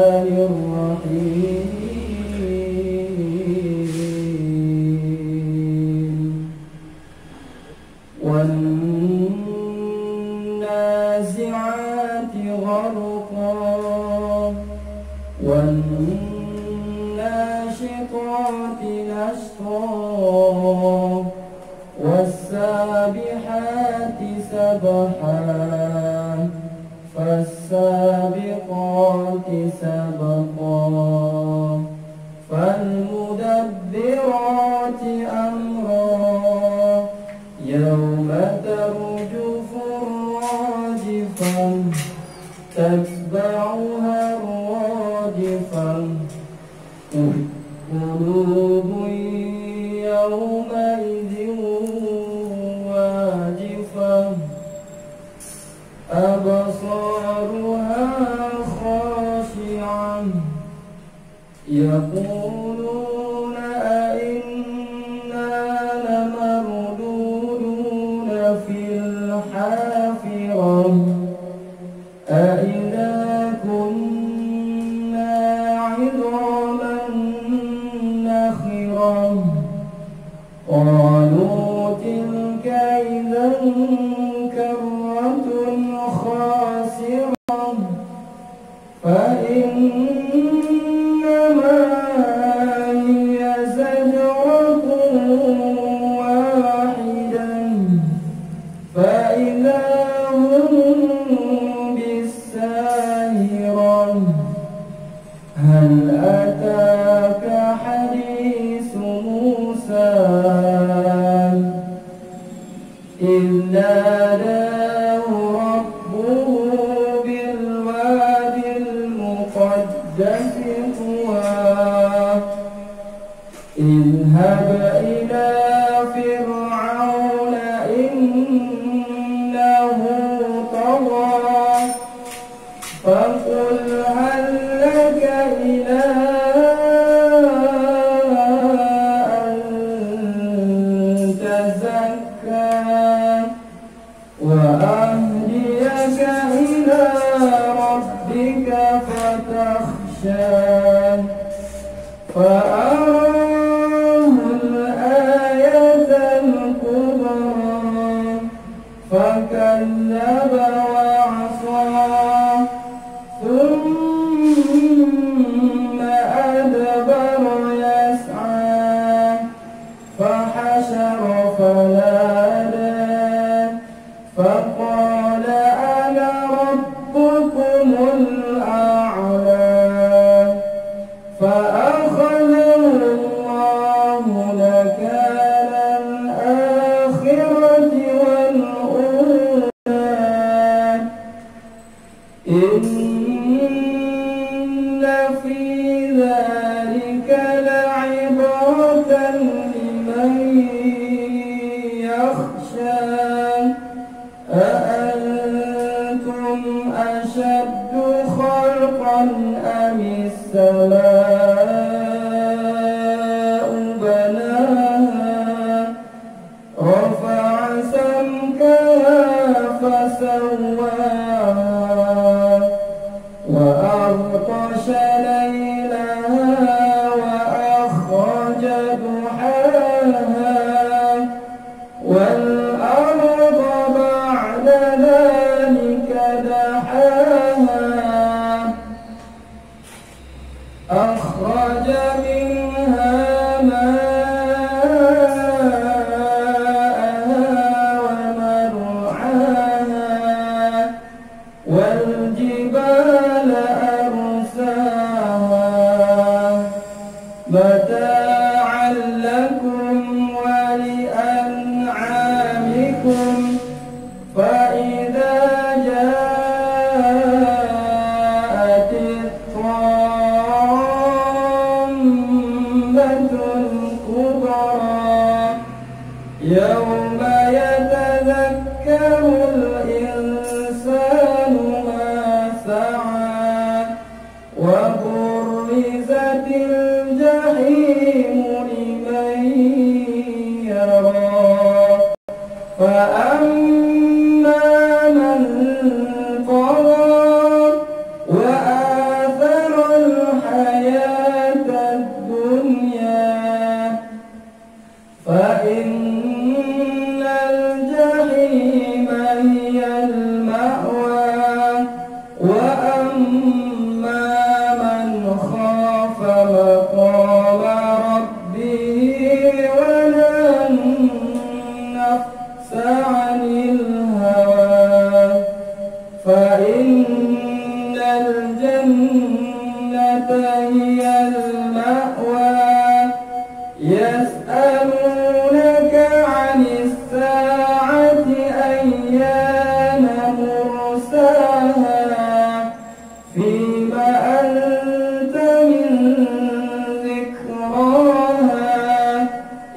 الرحمن الرحيم والنازعات غرقا والناشطات نشطا والسابحات سبحا فالسابقات سبقا فالمدبرات أمرا يوم ترجف الراجفة تتبعها الرادفة قلوب يومئذ واجفة أبصارها خاشعة يقولون أئنا لمردودون في الحافرة أئذا كنا عظاما نخرة قالوا تلك إذا كرة خاسرة فإنما هي زجرة واحدة فإذا هم بالساهرة هل أتاك حديث موسى إذ ناداه ربه بالواد المقدس طوى اذهب إلى فرعون إنه طغى فقل هل لك إلى أن تزكى وأهديك إلى ربك فتخشى فأراه الآية الكبرى فكذب وعصى ثم أدبر يسعى فحشر فنادى فقال أنا ربكم الأعلى فأخذه الله نكال الآخرة والأولى إن في ذلك لعبرة لمن يخشى أأنتم أشد خلقا أم السماء بناها رفع سمكها فسواها وأغطش ليلها وأخرج ضحاها والأرض بعد ذلك دحاها أخرج منها ماءها ومرعاها والجبال أرساها متاعا لكم ولأنعامكم فإذا جاءت الطامة الكبرى يوم يتذكر الإنسان ما سعى وبرزت الجحيم لمن يرى فأما من طغى وآثر هي المأوى يسألونك عن الساعة أيان مرساها فيما أنت من ذكراها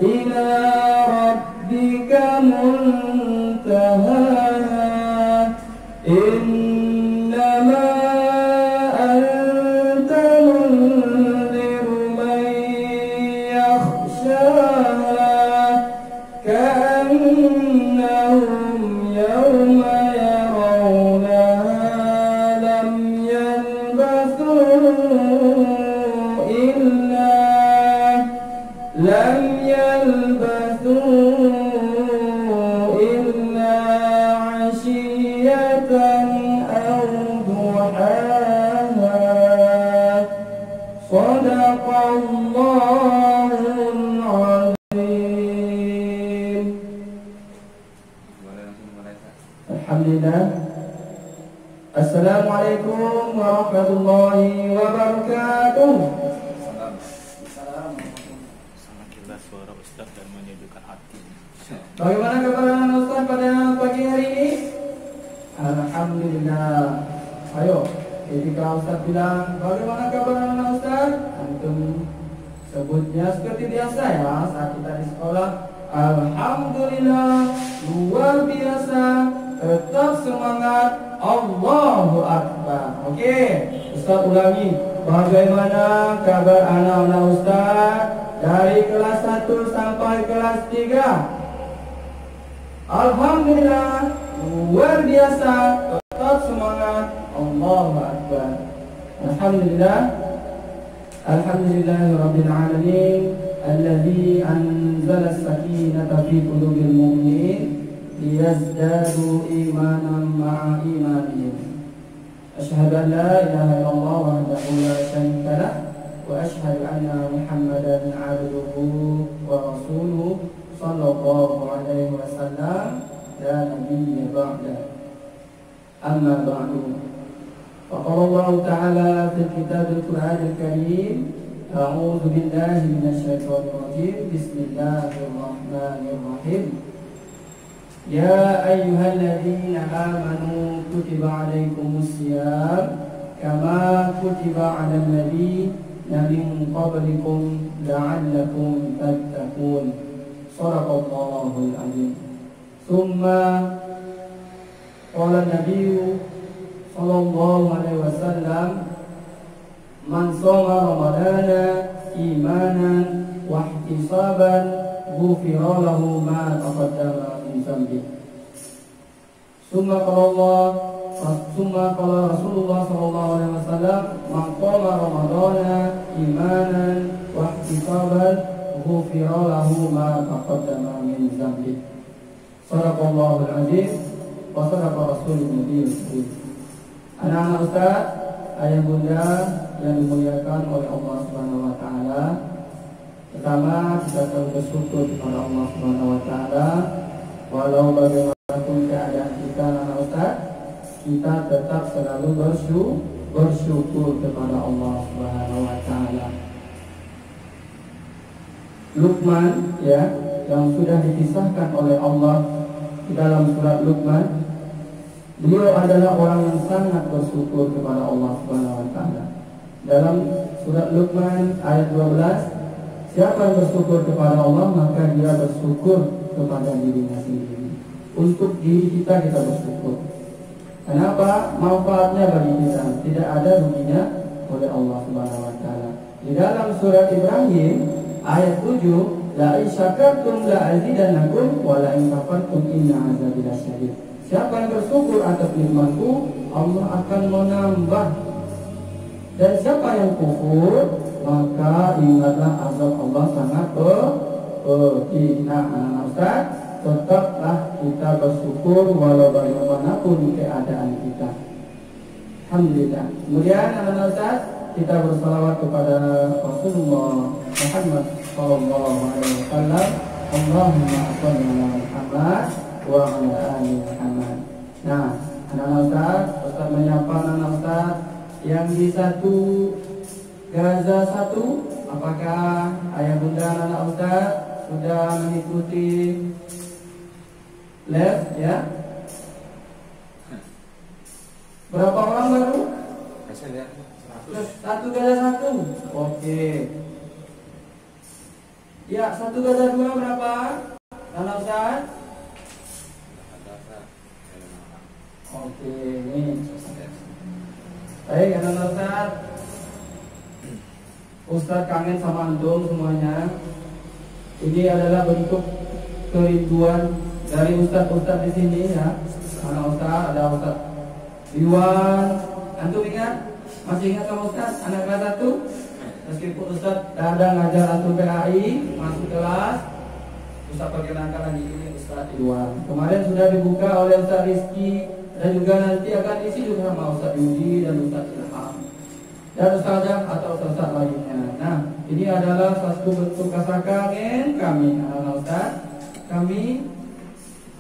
إلى ربك منتهاها إنما أنت منذر من يخشاها كأنهم يوم يرونها لم يلبثوا إلا عشية أو ضحاها صدق الله العظيم. Alhamdulillah. Assalamualaikum warahmatullahi wabarakatuh. Suara Ustaz dan menyejukkan hati. Bagaimana kabar Ustaz pada pagi hari ini? Alhamdulillah. Ayo, ketika Ustaz bilang bagaimana kabar Ustaz, antum sebutnya seperti biasa ya saat kita di sekolah. Alhamdulillah, luar biasa, tetap semangat, Allahu Akbar. Oke, Ustaz ulangi. Bagaimana kabar anak-anak Ustaz dari kelas 1 sampai kelas 3? Alhamdulillah, luar biasa, tetap semangat, Allahu Akbar. Alhamdulillah, Alhamdulillahirabbil alamin alladzi anzala as-sakinata fi qulubil mu'minin liyazdadu imanan ma'a imanihim. Asyhadu an la ilaha illallah wahdahu la syarika lah wa asyhadu anna Muhammadan 'abduhu wa rasuluhu sallallahu alaihi wasallam la nabiyya ba'da. Amma ba'du. Faqala Allah ta'ala fil kitabil Qur'anil Karim, a'udzu billahi minasyaitonir rajim. Bismillahirrahmanirrahim. Ya ayyuhalladzina amanu kutiba 'alaikumus shiyam kama kutiba 'alal ladzina min qablikum la'allakum tattaqun. Shadaqallahul 'azim. Tsumma qala an-nabiyyu sallallahu alaihi wasallam, man shoma ramadana imanan wa ihtisaban ghufira lahu ma taqaddama min dhanbi. Summa qala Rasulullah sallallahu alaihi wasallam, man qama ramadana imanan wa ihtisaban ghufira lahu ma taqaddama min dhanbi. Shadaqallahul azim wa sadaqa rasulun nabiyyu. Anak-anak Ustaz, ayah bunda yang dimuliakan oleh Allah Subhanahu wa taala. Pertama, kita selalu bersyukur kepada Allah Subhanahu wa taala. Walau bagaimanapun keadaan kita, anak Ustaz, kita tetap selalu bersyukur kepada Allah Subhanahu wa taala. Luqman ya, yang sudah dikisahkan oleh Allah di dalam surat Luqman, beliau adalah orang yang sangat bersyukur kepada Allah Subhanahu wa taala. Dalam surat Luqman ayat 12, siapa yang bersyukur kepada Allah, maka dia bersyukur kepada dirinya sendiri. Untuk diri kita bersyukur. Kenapa? Manfaatnya bagi kita, tidak ada ruginya oleh Allah Subhanahu wa taala. Di dalam surat Ibrahim ayat 7, la in syakartum la azidannakum wa la in kafartum inna azabi lasyadid. Siapa yang bersyukur atas nikmatku, Allah akan menambah. Dan siapa yang kufur, maka ingatlah azab Allah sangat pedih. Nah, anak-anak Ustaz, tetaplah kita bersyukur walau bagaimanapun keadaan kita. Alhamdulillah. Kemudian anak-anak Ustaz, kita bersalawat kepada Rasulullah Muhammad sallallahu alaihi wasallam. Allahumma shalli ala Muhammad wa ala ali Muhammad. Nah, anak-anak Ustaz, Ustaz menyapa anak-anak Ustaz yang di satu Gaza 1, apakah ayah bunda anak Ustaz sudah mengikuti les ya? Berapa orang baru? Satu Gaza 1. Oke. Ya, 1 Gaza 2 berapa? Anak Ustaz? Oke, ini. Baik, anak Ustaz. Ustaz kangen sama antum semuanya. Ini adalah bentuk kerinduan dari Ustaz-Ustaz di sini ya. Anak Ustaz, ada Ustaz Iwan. Antum ingat? Masih ingat sama Ustaz? Anak kelas 1? Meskipun Ustaz kadang ngajar antum PAI, masuk kelas, Ustaz perkenalkan lagi, ini Ustaz Iwan. Kemarin sudah dibuka oleh Ustaz Rizky, dan juga nanti akan isi juga sama Ustaz Yudi dan Ustaz Ilham dan Ustazah atau Ustaz lainnya. Nah, ini adalah satu bentuk rasa kangen kami, anak Ustaz. Kami,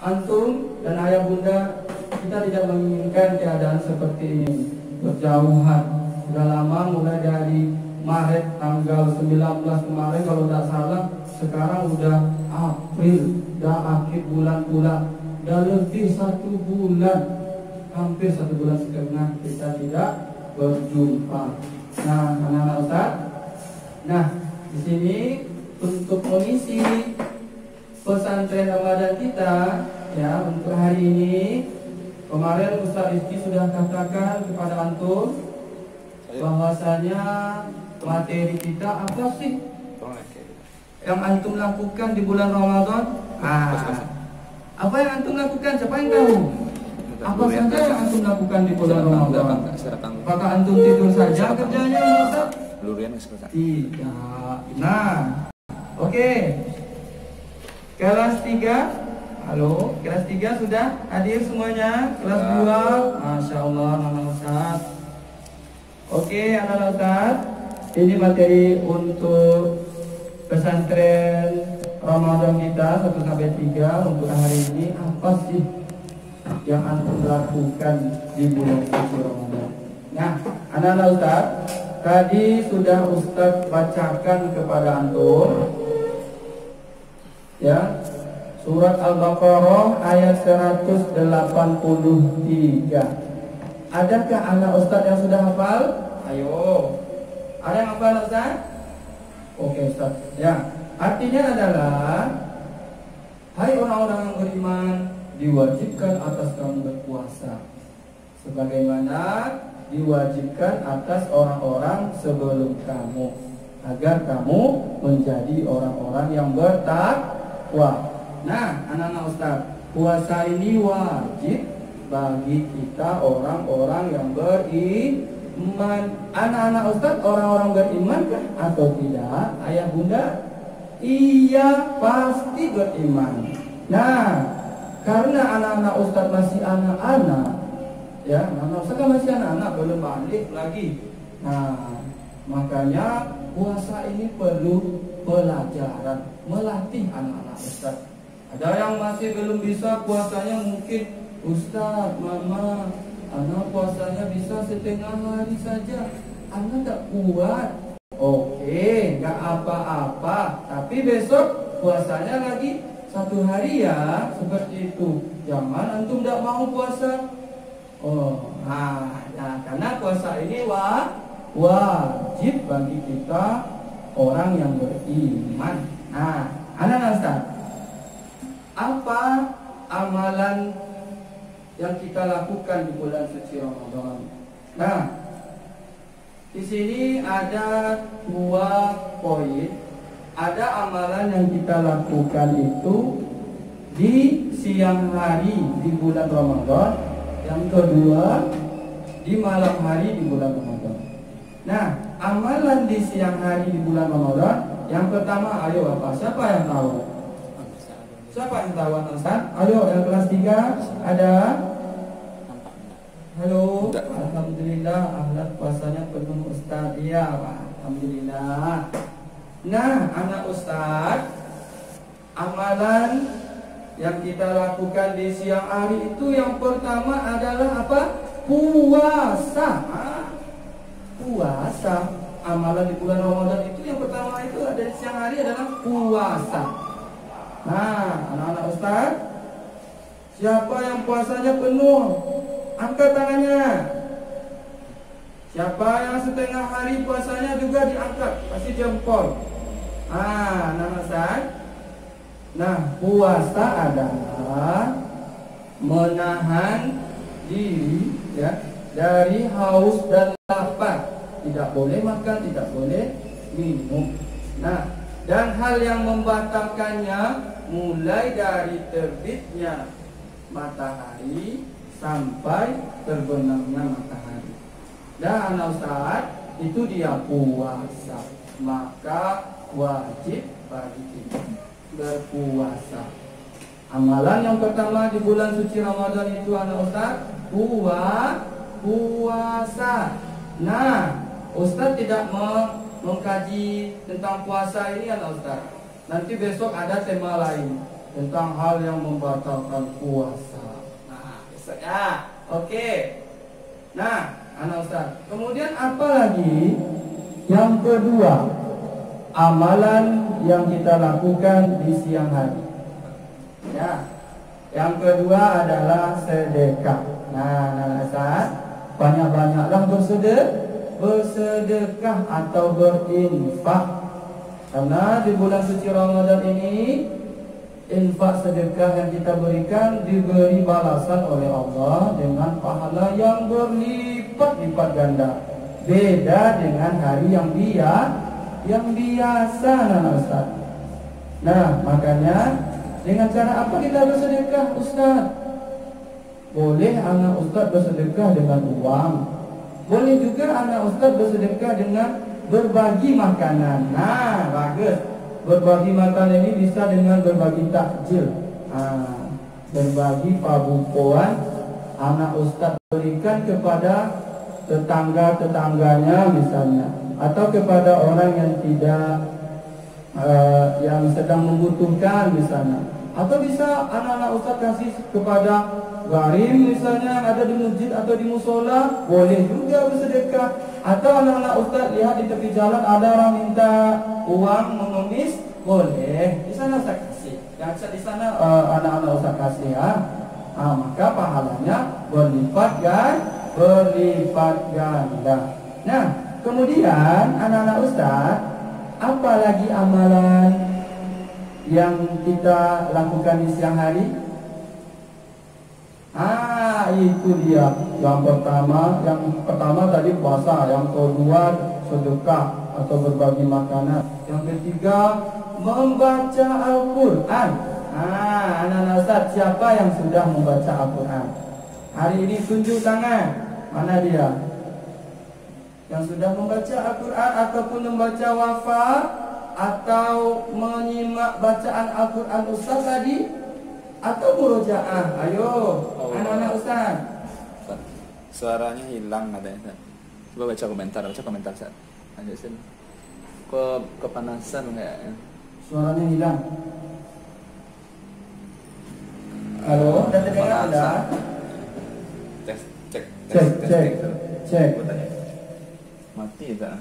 antum dan ayah bunda, kita tidak menginginkan keadaan seperti ini, berjauhan. Sudah lama, mulai dari Maret tanggal 19 kemarin kalau tidak salah, sekarang udah April, udah akhir bulan pula, udah lebih 1 bulan, hampir 1 bulan setengah kita tidak berjumpa. Nah, anak-anak Ustaz, nah di sini untuk mengisi pesantren Ramadan kita ya untuk hari ini, kemarin Ustaz Rizky sudah katakan kepada antum bahwasanya materi kita apa sih yang antum lakukan di bulan Ramadan? Apa yang antum lakukan? Siapa yang tahu? Apa saja yang antum lakukan di bulan Ramadan? Apakah antum tidur saja kerjanya, Ustaz? Tidak. Nah, oke. Kelas 3. Halo, kelas 3 sudah hadir semuanya? Kelas 2, Masya Allah, anak Ustaz. Oke, anak Ustaz, ini materi untuk pesantren Ramadan kita 1-3 untuk hari ini. Apa sih yang antum lakukan di bulan suci Ramadan? Nah, anak-anak Ustaz, tadi sudah Ustaz bacakan kepada antum ya, surat Al-Baqarah ayat 183. Adakah anak Ustaz yang sudah hafal? Ayo. Ada yang hafal Ustaz? Oke Ustaz. Ya, artinya adalah, hai orang-orang yang beriman, diwajibkan atas kamu berpuasa sebagaimana diwajibkan atas orang-orang sebelum kamu, agar kamu menjadi orang-orang yang bertakwa. Nah, anak-anak Ustaz, puasa ini wajib bagi kita orang-orang yang beriman. Anak-anak Ustaz, orang-orang beriman kah atau tidak? Ayah bunda? Iya, pasti beriman. Nah, karena anak-anak Ustaz masih anak-anak, ya, anak-anak Ustaz kan masih anak-anak, belum balik lagi. Nah, makanya puasa ini perlu pelajaran, melatih anak-anak Ustaz. Ada yang masih belum bisa puasanya, mungkin Ustaz, mama, anak puasanya bisa setengah hari saja, anak tak kuat. Oke, gak apa-apa, tapi besok puasanya lagi 1 hari ya, seperti itu. Jangan antum tidak mau puasa. Karena puasa ini wajib bagi kita orang yang beriman. Nah, anak-anak Ustaz, apa amalan yang kita lakukan di bulan suci Ramadan? Nah, di sini ada 2 poin. Ada amalan yang kita lakukan itu di siang hari di bulan Ramadan. Yang kedua, di malam hari di bulan Ramadan. Nah, amalan di siang hari di bulan Ramadan, yang pertama, ayo apa? Siapa yang tahu? Siapa yang tahu, Ustaz? Ayo, yang kelas 3 ada? Halo, alhamdulillah, akhlak puasanya penuh Ustaz. Iya, alhamdulillah. Nah, anak Ustaz, amalan yang kita lakukan di siang hari itu yang pertama adalah apa? Puasa. Puasa. amalan di bulan Ramadan itu yang pertama itu ada di siang hari adalah puasa. Nah, anak-anak Ustaz, siapa yang puasanya penuh? Angkat tangannya. Siapa yang setengah hari puasanya juga diangkat, kasih jempol. Anak-anak Ustaz. Nah, puasa adalah menahan diri ya dari haus dan lapar. Tidak boleh makan, tidak boleh minum. Nah, dan hal yang membatalkannya mulai dari terbitnya matahari sampai terbenamnya matahari. Dan Ustaz, itu dia puasa. Maka wajib bagi kita berpuasa. Amalan yang pertama di bulan suci Ramadan itu Ustaz, puasa. Nah, Ustaz tidak mengkaji tentang puasa ini Ustaz. Nanti besok ada tema lain tentang hal yang membatalkan puasa. Nah, besok ya. Oke. Nah, Ustaz. Kemudian apa lagi? Yang kedua, amalan yang kita lakukan di siang hari. Ya. Yang kedua adalah sedekah. Nah, Ustaz, banyak-banyaklah bersedekah atau berinfak. Karena di bulan suci Ramadan ini infak sedekah yang kita berikan diberi balasan oleh Allah dengan pahala yang berlipat-lipat ganda. Beda dengan hari yang biasa, Ustaz. Nah, makanya dengan cara apa kita bersedekah, Ustaz? Boleh anak Ustaz bersedekah dengan uang. Boleh juga anak Ustaz bersedekah dengan berbagi makanan. Nah, bagus. Berbagi makanan ini bisa dengan berbagi takjil. Berbagi pabukuan anak Ustaz berikan kepada tetangga-tetangganya misalnya, atau kepada orang yang yang sedang membutuhkan misalnya. Atau bisa anak-anak Ustaz kasih kepada garim misalnya yang ada di masjid atau di musola, boleh juga bersedekah. Atau anak-anak Ustaz lihat di tepi jalan ada orang minta uang mengemis, boleh di sana Ustaz kasih. Yang di sana anak-anak Ustaz kasih ya. Maka pahalanya berlipat ganda. Nah, kemudian anak-anak Ustaz, apa lagi amalan yang kita lakukan di siang hari? Itu dia. Yang pertama tadi puasa, yang kedua sedekah atau berbagi makanan, yang ketiga membaca Al-Quran. Anak-anak Ustaz, siapa yang sudah membaca Al-Quran? Hari ini tunjuk tangan. Mana dia? Yang sudah membaca Al-Quran ataupun membaca wafat atau menyimak bacaan Al-Quran Ustaz tadi, atau murojaah. Ayo, anak-anak Ustaz. Suaranya hilang katanya, Ustaz. Coba baca komentar Ustaz. Lanjut sini. Kepanasan kayaknya. Suaranya hilang. Halo, udah terdengar Anda? Cek. Mati Ustaz.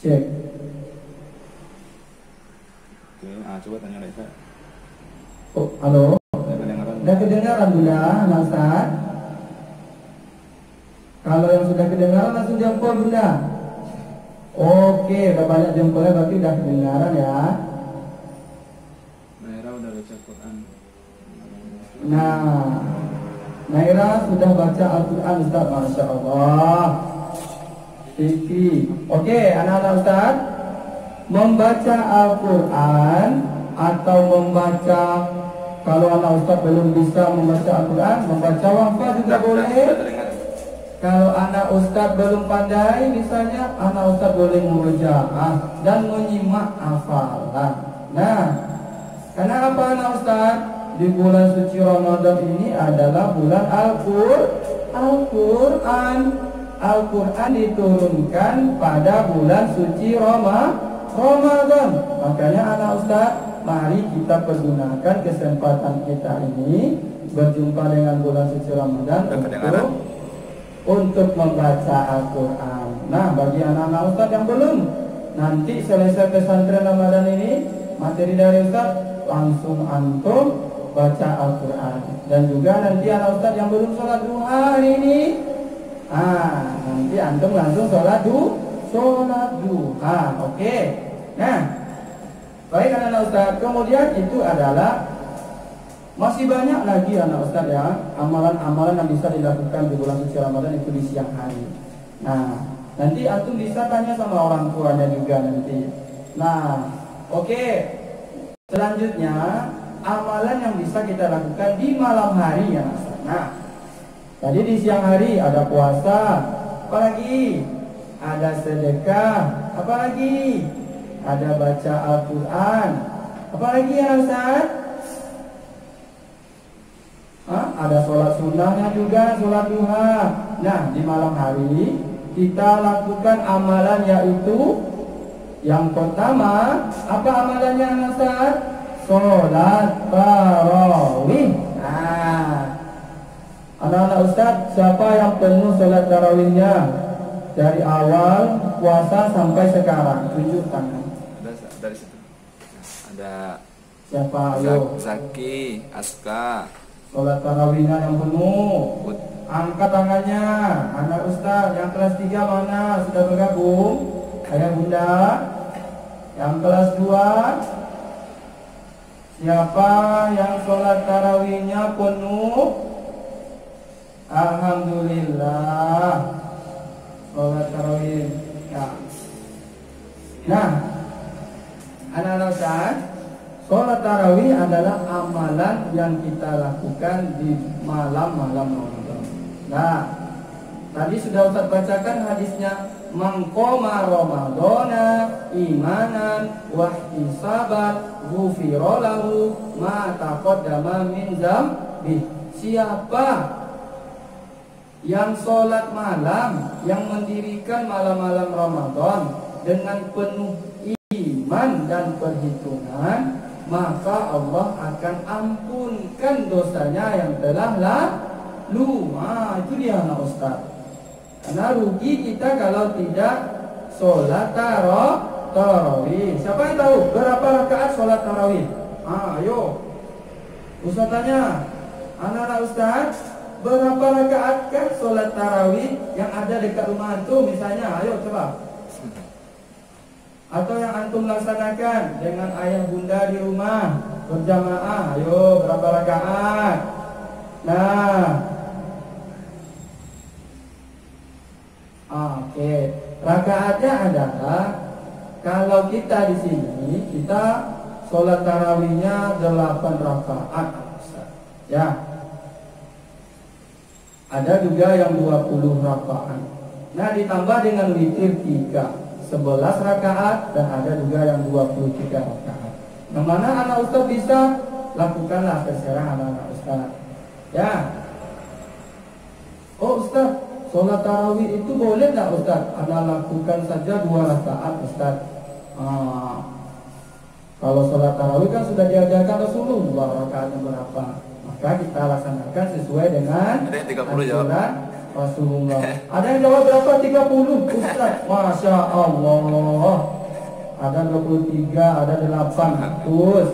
Cek. Oke, coba tanya lagi Ustaz. Halo. Kedengaran. Udah kedengaran Bunda, Ustaz? Kalau yang sudah kedengaran langsung jempol Bunda. Oke, udah banyak jempolnya berarti udah kedengaran ya. Naira udah baca Quran. Nah, Naira sudah baca Al-Quran Ustaz, Masya Allah. Fikri. Oke, anak-anak Ustaz, membaca Al-Quran atau membaca, kalau anak Ustaz belum bisa membaca Al-Quran, membaca wafat juga boleh. Kalau anak Ustaz belum pandai, misalnya anak Ustaz boleh murojaah dan menyimak hafalan. Nah, karena apa anak Ustaz? Di bulan suci Ramadan ini adalah bulan Al-Quran. Al-Quran diturunkan pada bulan suci Ramadan. Makanya anak Ustaz, mari kita pergunakan kesempatan kita ini berjumpa dengan bulan suci Ramadan untuk membaca Al-Quran. Nah, bagi anak-anak Ustaz yang belum, nanti selesai pesantren Ramadan ini, materi dari Ustaz, langsung antum baca Al-Quran. Dan juga nanti anak Ustaz yang belum sholat duha hari ini, nanti antum langsung sholat duha. Oke. Nah, baik anak-anak Ustaz. Kemudian itu adalah masih banyak lagi anak Ustaz ya, amalan-amalan yang bisa dilakukan di bulan suci Ramadan itu di siang hari. Nah, nanti antum bisa tanya sama orang tuanya juga nanti. Nah, oke. Selanjutnya, amalan yang bisa kita lakukan di malam hari ya. Nah, tadi di siang hari ada puasa, apalagi ada sedekah, apalagi ada baca Al-Quran, apalagi ya Ustaz? Ada sholat sunnahnya juga, sholat duha. Nah, di malam hari kita lakukan amalan yaitu yang pertama, apa amalannya Ustaz? Sholat tarawih. Nah, anak-anak Ustaz, siapa yang penuh sholat tarawihnya dari awal puasa sampai sekarang? Tunjuk tangan. Ada dari situ. Ada Siapa? Ayo. Zaki, Aska. Sholat tarawihnya yang penuh. Angkat tangannya. Anak Ustaz yang kelas 3 mana? Sudah bergabung? Ayah bunda. Yang kelas 2, siapa yang sholat tarawihnya penuh? Alhamdulillah. Sholat tarawih ya. Nah, anak-anak Ustaz, sholat tarawih adalah amalan yang kita lakukan di malam-malam Ramadan. Nah, tadi sudah Ustaz bacakan hadisnya, man qoma ramadhana imanan wa ihtisaban ghufira lahu ma taqaddama min dzambi. Siapa yang sholat malam, yang mendirikan malam-malam Ramadan dengan penuh iman dan perhitungan, maka Allah akan ampunkan dosanya yang telah lalu. Itu dia anak Ustaz. Karena rugi kita kalau tidak sholat tarawih. Siapa yang tahu berapa rakaat sholat tarawih? Ayo Ustaz tanya. Anak-anak Ustaz, berapa rakaat kan sholat tarawih yang ada dekat rumah antum misalnya? Ayo coba. Atau yang antum laksanakan dengan ayah bunda di rumah berjamaah. Ayo berapa rakaat? Nah, oke. Rakaatnya adalah kalau kita di sini kita sholat tarawihnya 8 rakaat. Ya. Ada juga yang 20 rakaat. Nah, ditambah dengan witir 3, 11 rakaat, dan ada juga yang 23 rakaat. Yang mana anak Ustaz bisa lakukanlah terserah anak-anak Ustaz. Ya. Oh Ustaz, sholat tarawih itu boleh tak Ustaz? Anak lakukan saja 2 rakaat Ustaz. Kalau sholat tarawih kan sudah diajarkan Rasulullah rakaatnya berapa. Maka kita laksanakan sesuai dengan aturan Rasulullah. Ada yang jawab berapa? 30 Ustaz. Masya Allah. Ada 23, ada 8. Terus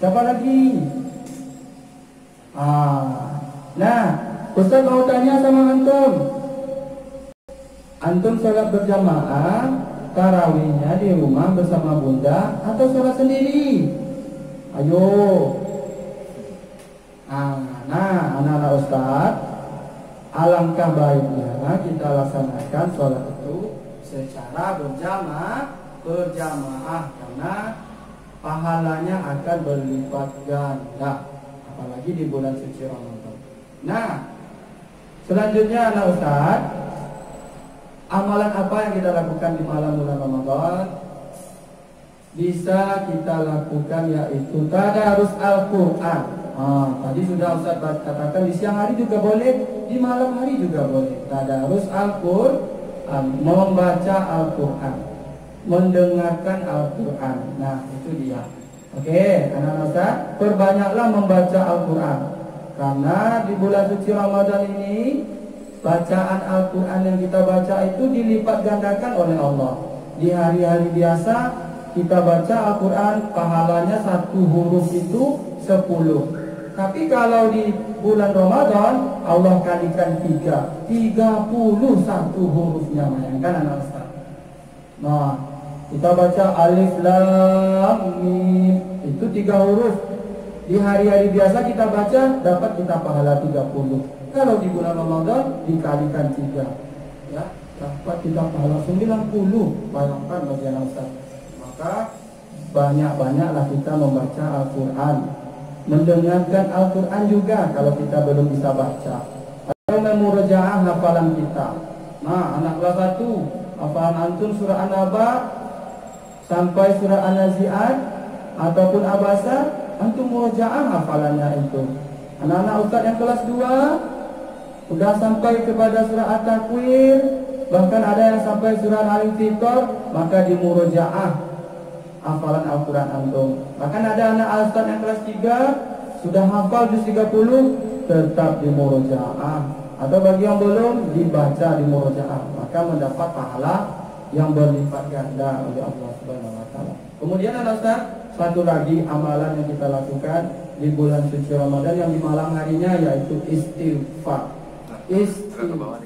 siapa lagi? Nah, Ustaz mau tanya sama antum. Antum sholat berjamaah tarawihnya di rumah bersama bunda atau sholat sendiri? Ayo. Nah, anak-anak Ustaz, alangkah baiknya kita laksanakan sholat itu secara berjamaah karena pahalanya akan berlipat ganda, apalagi di bulan suci Ramadan. Nah, selanjutnya anak Ustaz, amalan apa yang kita lakukan di malam bulan Ramadan? Bisa kita lakukan yaitu tadarus Al-Quran. Tadi sudah Ustaz katakan di siang hari juga boleh, di malam hari juga boleh. Tadarus Al-Quran, membaca Al-Quran, mendengarkan Al-Quran. Nah, itu dia. Oke, anak-anak Ustaz, perbanyaklah membaca Al-Quran. Karena di bulan suci Ramadan ini bacaan Al-Quran yang kita baca itu dilipat gandakan oleh Allah. Di hari-hari biasa kita baca Al-Quran, pahalanya 1 huruf itu 10. Tapi kalau di bulan Ramadan, Allah kalikan 3, 31 hurufnya. Bayangkan anak Ustaz. Nah, kita baca Alif Lam Mim, itu 3 huruf. Di hari-hari biasa kita baca, dapat kita pahala 30. Kalau di bulan Ramadan dikalikan 3, ya, dapat kita pahala 90. Bayangkan bagi anak Ustaz. Maka banyak-banyaklah kita membaca Al-Quran, mendengarkan Al-Quran juga kalau kita belum bisa baca, atau memurajaah hafalan kita. Nah, anak kelas 1 hafalan antum surah An-Naba sampai surah An-Nazi'at ataupun Abasa, antum murajaah hafalannya itu. Anak-anak ustaz yang kelas 2 sudah sampai kepada surah At-Takwir, bahkan ada yang sampai surah Al-Infitor, maka dimurajaah hafalan Al-Quran antum. Bahkan ada anak ustaz yang kelas 3 sudah hafal juz 30, tetap di murojaah. Atau bagi yang belum, dibaca di murojaah, maka mendapat pahala yang berlipat ganda oleh Allah Subhanahu wa taala. Kemudian anak ustaz, satu lagi amalan yang kita lakukan di bulan suci Ramadan yang di malam harinya, yaitu istighfar. Istighfar.